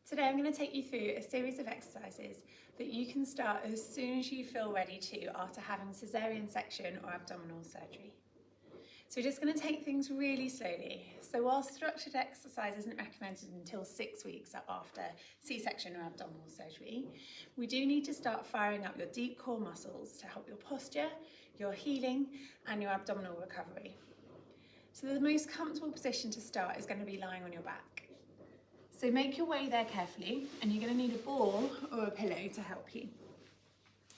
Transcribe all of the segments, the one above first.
Today I'm going to take you through a series of exercises that you can start as soon as you feel ready to after having Caesarean section or abdominal surgery. So we're just going to take things really slowly. So while structured exercise isn't recommended until 6 weeks after C-section or abdominal surgery, we do need to start firing up your deep core muscles to help your posture, your healing and your abdominal recovery. So the most comfortable position to start is going to be lying on your back. So make your way there carefully, and you're going to need a ball or a pillow to help you.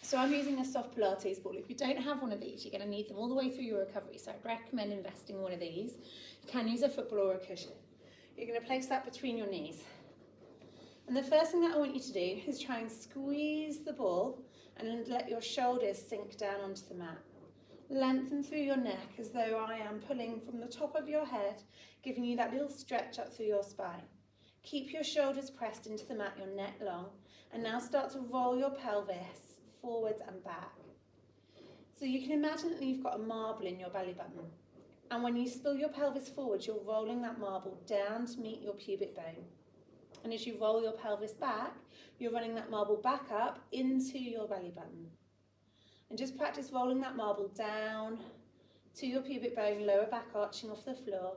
So I'm using a soft Pilates ball. If you don't have one of these, you're going to need them all the way through your recovery. So I'd recommend investing in one of these. You can use a football or a cushion. You're going to place that between your knees. And the first thing that I want you to do is try and squeeze the ball and let your shoulders sink down onto the mat. Lengthen through your neck as though I am pulling from the top of your head, giving you that little stretch up through your spine. Keep your shoulders pressed into the mat, your neck long, and now start to roll your pelvis forwards and back. So you can imagine that you've got a marble in your belly button, and when you spill your pelvis forwards, you're rolling that marble down to meet your pubic bone. And as you roll your pelvis back, you're running that marble back up into your belly button. And just practice rolling that marble down to your pubic bone, lower back arching off the floor,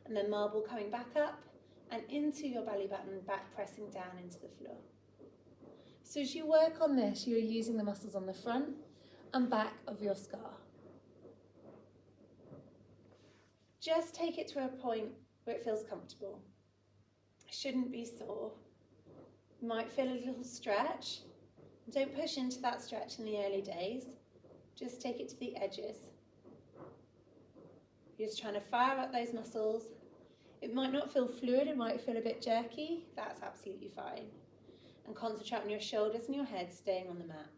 and then marble coming back up and into your belly button, back pressing down into the floor. So as you work on this, you're using the muscles on the front and back of your scar. Just take it to a point where it feels comfortable. It shouldn't be sore. You might feel a little stretch. Don't push into that stretch in the early days. Just take it to the edges. You're just trying to fire up those muscles. It might not feel fluid, it might feel a bit jerky. That's absolutely fine. And concentrate on your shoulders and your head staying on the mat.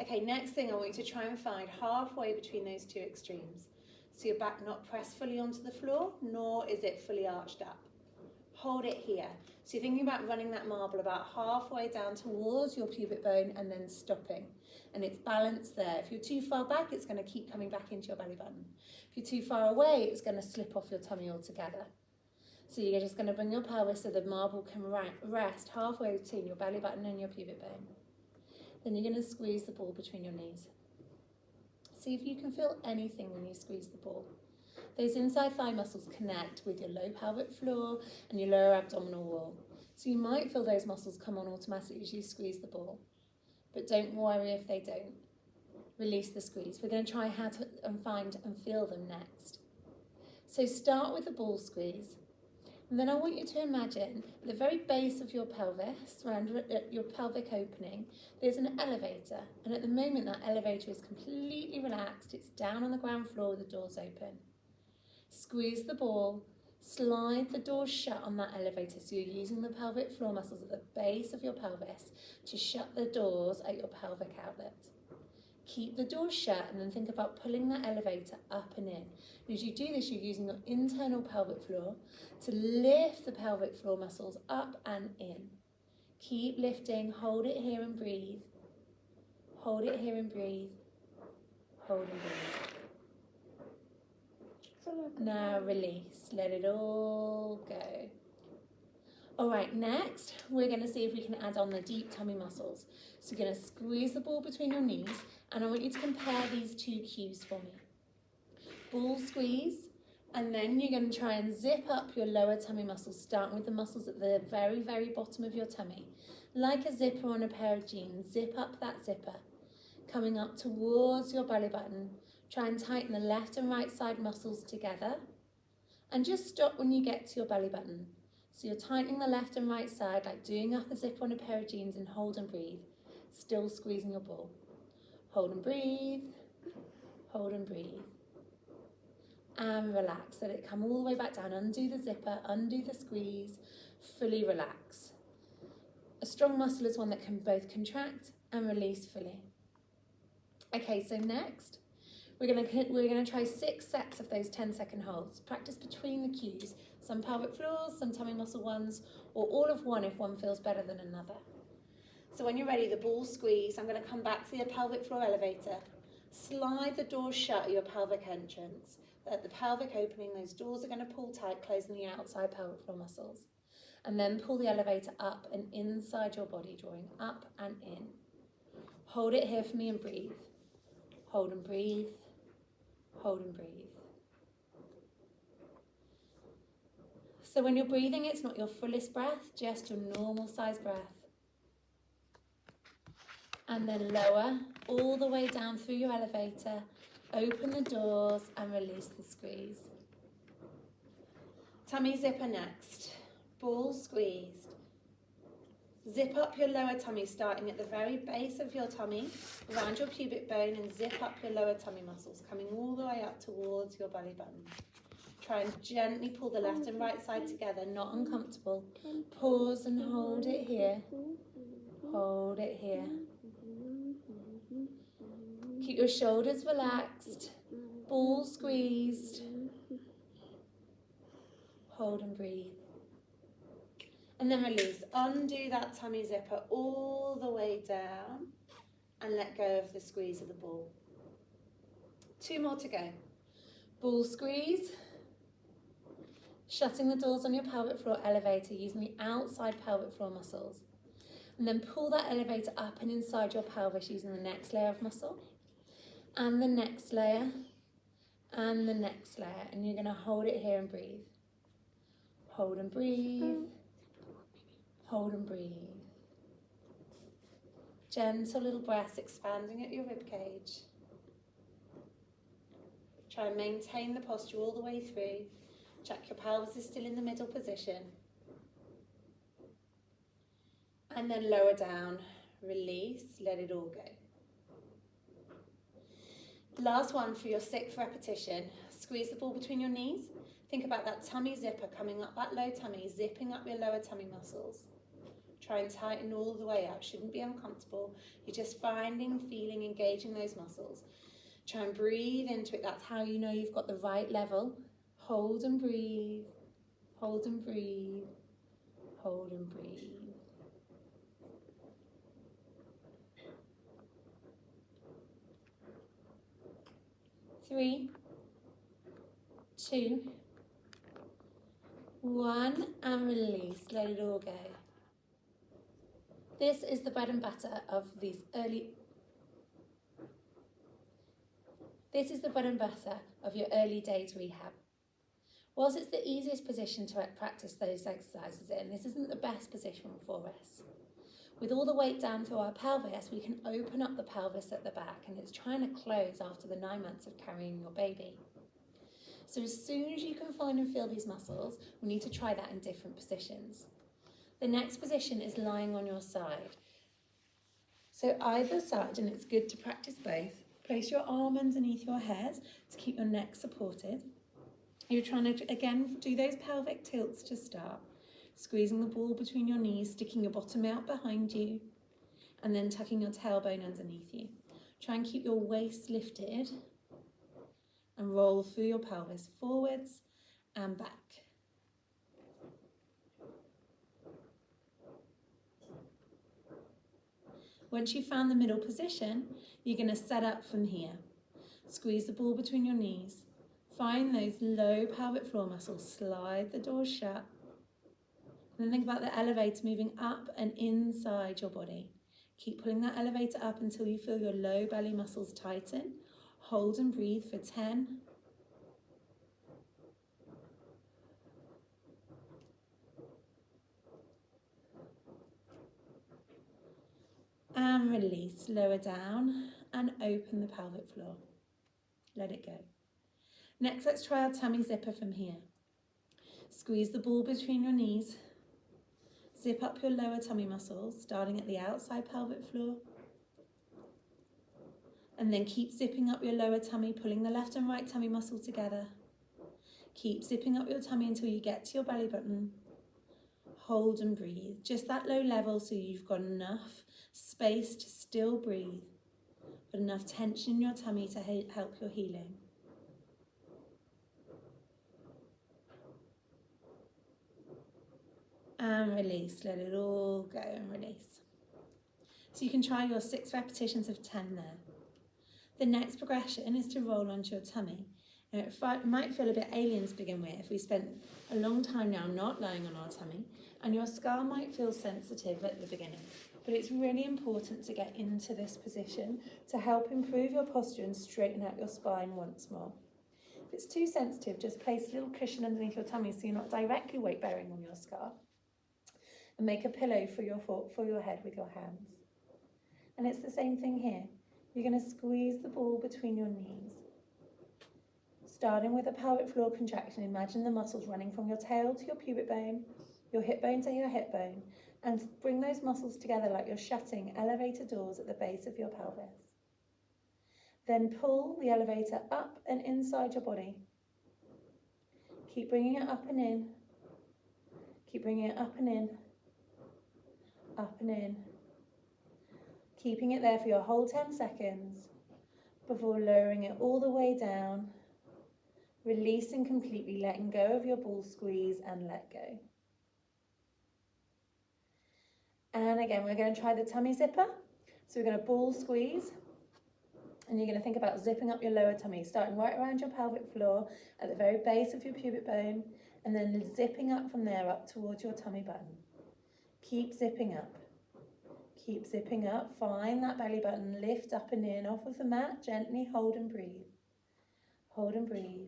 Okay, next thing I want you to try and find halfway between those two extremes. So your back not pressed fully onto the floor, nor is it fully arched up. Hold it here. So you're thinking about running that marble about halfway down towards your pubic bone and then stopping. And it's balanced there. If you're too far back, it's going to keep coming back into your belly button. If you're too far away, it's going to slip off your tummy altogether. So you're just going to bring your pelvis so the marble can rest halfway between your belly button and your pubic bone. Then you're going to squeeze the ball between your knees. See if you can feel anything when you squeeze the ball. Those inside thigh muscles connect with your low pelvic floor and your lower abdominal wall. So you might feel those muscles come on automatically as you squeeze the ball. But don't worry if they don't. Release the squeeze. We're going to try how to find and feel them next. So start with the ball squeeze. And then I want you to imagine at the very base of your pelvis, around your pelvic opening, there's an elevator. And at the moment that elevator is completely relaxed. It's down on the ground floor with the doors open. Squeeze the ball, slide the doors shut on that elevator. So you're using the pelvic floor muscles at the base of your pelvis to shut the doors at your pelvic outlet. Keep the doors shut and then think about pulling that elevator up and in. And as you do this, you're using your internal pelvic floor to lift the pelvic floor muscles up and in. Keep lifting, hold it here and breathe. Hold it here and breathe. Hold and breathe. Now release, let it all go. All right, next, we're going to see if we can add on the deep tummy muscles. So you're going to squeeze the ball between your knees, and I want you to compare these two cues for me. Ball squeeze, and then you're going to try and zip up your lower tummy muscles, starting with the muscles at the very, very bottom of your tummy. Like a zipper on a pair of jeans, zip up that zipper, coming up towards your belly button. Try and tighten the left and right side muscles together, and just stop when you get to your belly button. So you're tightening the left and right side like doing up a zip on a pair of jeans, and hold and breathe, still squeezing your ball. Hold and breathe, hold and breathe. And relax, let it come all the way back down. Undo the zipper, undo the squeeze, fully relax. A strong muscle is one that can both contract and release fully. Okay, so next, we're going to try 6 sets of those 10-second holds. Practice between the cues. Some pelvic floors, some tummy muscle ones, or all of one if one feels better than another. So when you're ready, the ball squeeze. I'm going to come back to the pelvic floor elevator. Slide the doors shut at your pelvic entrance. At the pelvic opening, those doors are going to pull tight, closing the outside pelvic floor muscles. And then pull the elevator up and inside your body, drawing up and in. Hold it here for me and breathe. Hold and breathe. Hold and breathe. So when you're breathing, it's not your fullest breath, just your normal size breath. And then lower all the way down through your elevator. Open the doors and release the squeeze. Tummy zipper next. Balls squeezed. Zip up your lower tummy, starting at the very base of your tummy, around your pubic bone, and zip up your lower tummy muscles, coming all the way up towards your belly button. Try and gently pull the left and right side together, not uncomfortable. Pause and hold it here. Hold it here. Keep your shoulders relaxed, balls squeezed. Hold and breathe. And then release. Undo that tummy zipper all the way down and let go of the squeeze of the ball. 2 more to go. Ball squeeze. Shutting the doors on your pelvic floor elevator using the outside pelvic floor muscles. And then pull that elevator up and inside your pelvis using the next layer of muscle. And the next layer. And the next layer. And you're going to hold it here and breathe. Hold and breathe. Hold and breathe. Gentle little breaths expanding at your ribcage. Try and maintain the posture all the way through. Check your pelvis is still in the middle position. And then lower down, release, let it all go. Last one for your 6th repetition. Squeeze the ball between your knees. Think about that tummy zipper coming up that low tummy, zipping up your lower tummy muscles. Try and tighten all the way up. Shouldn't be uncomfortable. You're just finding, feeling, engaging those muscles. Try and breathe into it. That's how you know you've got the right level. Hold and breathe. Hold and breathe. Hold and breathe. Three, 2, 1, and release. Let it all go. This is the bread and butter of these early. This is the bread and butter of your early days rehab. Whilst it's the easiest position to practice those exercises in, this isn't the best position for us. With all the weight down through our pelvis, we can open up the pelvis at the back, and it's trying to close after the 9 months of carrying your baby. So as soon as you can find and feel these muscles, we need to try that in different positions. The next position is lying on your side. So either side, and it's good to practice both, place your arm underneath your head to keep your neck supported. You're trying to, again, do those pelvic tilts to start. Squeezing the ball between your knees, sticking your bottom out behind you, and then tucking your tailbone underneath you. Try and keep your waist lifted and roll through your pelvis forwards and back. Once you've found the middle position, you're going to set up from here. Squeeze the ball between your knees. Find those low pelvic floor muscles. Slide the doors shut. And then think about the elevator moving up and inside your body. Keep pulling that elevator up until you feel your low belly muscles tighten. Hold and breathe for 10. And release, lower down and open the pelvic floor. Let it go. Next, let's try our tummy zipper from here. Squeeze the ball between your knees. Zip up your lower tummy muscles, starting at the outside pelvic floor. And then keep zipping up your lower tummy, pulling the left and right tummy muscle together. Keep zipping up your tummy until you get to your belly button. Hold and breathe. Just that low level so you've got enough space to still breathe, but enough tension in your tummy to help your healing. And release, let it all go and release. So you can try your 6 repetitions of 10 there. The next progression is to roll onto your tummy. Now, it might feel a bit alien to begin with if we spent a long time now not lying on our tummy, and your scar might feel sensitive at the beginning. But it's really important to get into this position to help improve your posture and straighten out your spine once more. If it's too sensitive, just place a little cushion underneath your tummy so you're not directly weight bearing on your scar. And make a pillow for your head with your hands. And it's the same thing here. You're going to squeeze the ball between your knees. Starting with a pelvic floor contraction, imagine the muscles running from your tail to your pubic bone, your hip bone to your hip bone, and bring those muscles together like you're shutting elevator doors at the base of your pelvis. Then pull the elevator up and inside your body. Keep bringing it up and in. Keep bringing it up and in. Up and in. Keeping it there for your whole 10 seconds before lowering it all the way down, releasing completely, letting go of your ball squeeze and let go. And again, we're going to try the tummy zipper. So we're going to ball squeeze, and you're going to think about zipping up your lower tummy, starting right around your pelvic floor at the very base of your pubic bone, and then zipping up from there up towards your tummy button. Keep zipping up. Keep zipping up. Find that belly button, lift up and in off of the mat, gently hold and breathe. Hold and breathe.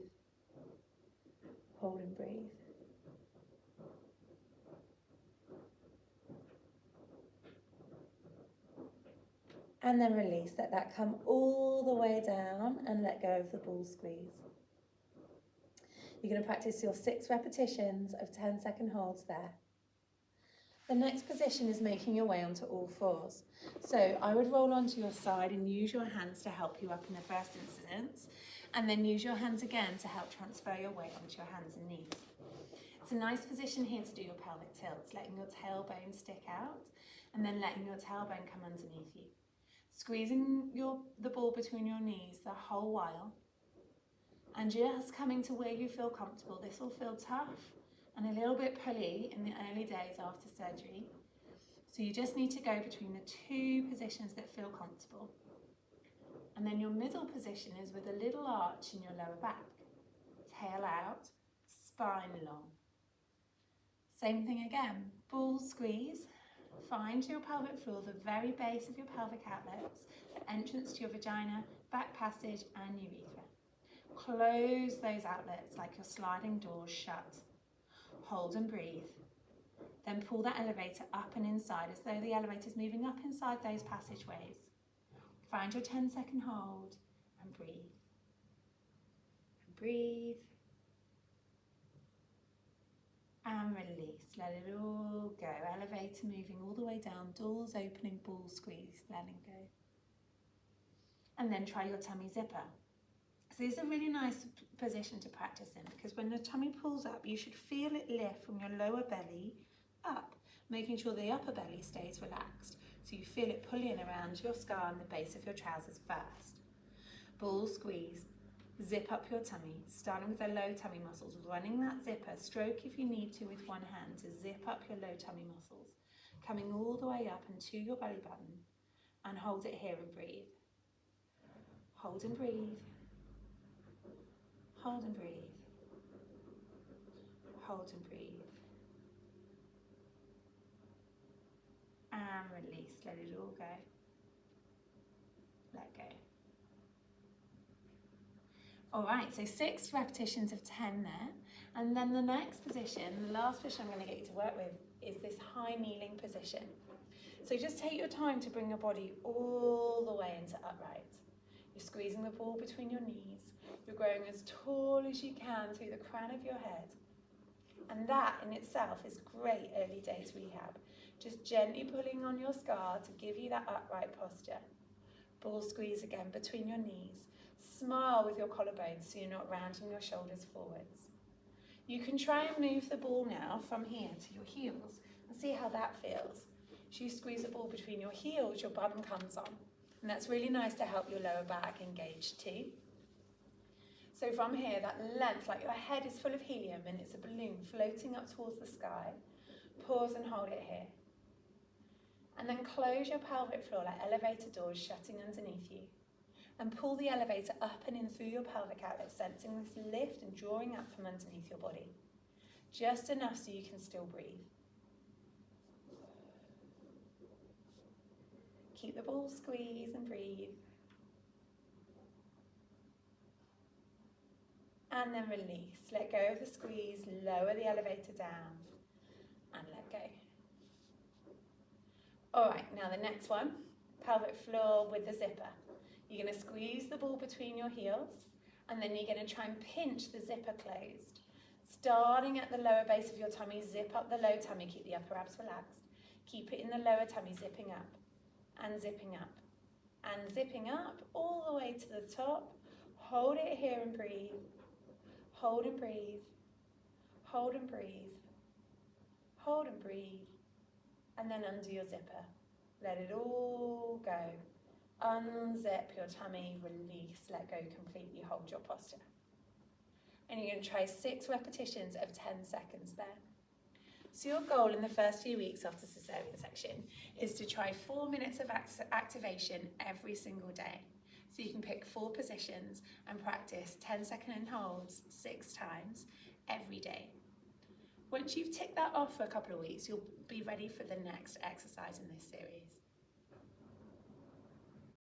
Hold and breathe. And then release, let that come all the way down and let go of the ball squeeze. You're going to practice your 6 repetitions of 10-second holds there. The next position is making your way onto all fours. So I would roll onto your side and use your hands to help you up in the first instance, and then use your hands again to help transfer your weight onto your hands and knees. It's a nice position here to do your pelvic tilts, letting your tailbone stick out and then letting your tailbone come underneath you. Squeezing the ball between your knees the whole while, and just coming to where you feel comfortable. This will feel tough and a little bit pulley in the early days after surgery. So you just need to go between the 2 positions that feel comfortable. And then your middle position is with a little arch in your lower back. Tail out, spine long. Same thing again, ball squeeze. Find your pelvic floor, the very base of your pelvic outlets, the entrance to your vagina, back passage and urethra. Close those outlets like your sliding doors shut. Hold and breathe. Then pull that elevator up and inside as though the elevator is moving up inside those passageways. Find your 10-second hold and breathe. And breathe. And release. Let it all go. Elevator moving all the way down. Doors opening, ball squeeze, letting go. And then try your tummy zipper. So this is a really nice position to practice in, because when the tummy pulls up, you should feel it lift from your lower belly up, making sure the upper belly stays relaxed. So you feel it pulling around your scar and the base of your trousers first. Ball squeeze. Zip up your tummy, starting with the low tummy muscles, running that zipper, stroke if you need to with one hand to zip up your low tummy muscles, coming all the way up into your belly button, and hold it here and breathe. Hold and breathe. Hold and breathe. Hold and breathe. And release, let it all go. Let go. All right, so 6 repetitions of 10 there. And then the next position, the last position I'm going to get you to work with, is this high kneeling position. So just take your time to bring your body all the way into upright. You're squeezing the ball between your knees. You're growing as tall as you can through the crown of your head. And that in itself is great early days rehab. Just gently pulling on your scar to give you that upright posture. Ball squeeze again between your knees. Smile with your collarbones so you're not rounding your shoulders forwards. You can try and move the ball now from here to your heels and see how that feels. As you squeeze the ball between your heels, your bum comes on. And that's really nice to help your lower back engage too. So from here, that length, like your head is full of helium and it's a balloon floating up towards the sky. Pause and hold it here. And then close your pelvic floor like elevator doors shutting underneath you. And pull the elevator up and in through your pelvic outlet, sensing this lift and drawing up from underneath your body. Just enough so you can still breathe. Keep the ball squeeze and breathe. And then release. Let go of the squeeze, lower the elevator down, and let go. All right, now the next one, pelvic floor with the zipper. You're going to squeeze the ball between your heels, and then you're going to try and pinch the zipper closed. Starting at the lower base of your tummy, zip up the low tummy, keep the upper abs relaxed. Keep it in the lower tummy, zipping up, and zipping up, and zipping up all the way to the top. Hold it here and breathe. Hold and breathe. Hold and breathe. Hold and breathe. And then undo your zipper. Let it all go. Unzip your tummy, release, let go completely, hold your posture. And you're going to try 6 repetitions of 10 seconds there. So your goal in the first few weeks after cesarean section is to try 4 minutes of activation every single day. So you can pick 4 positions and practice 10-second holds 6 times every day. Once you've ticked that off for a couple of weeks, you'll be ready for the next exercise in this series.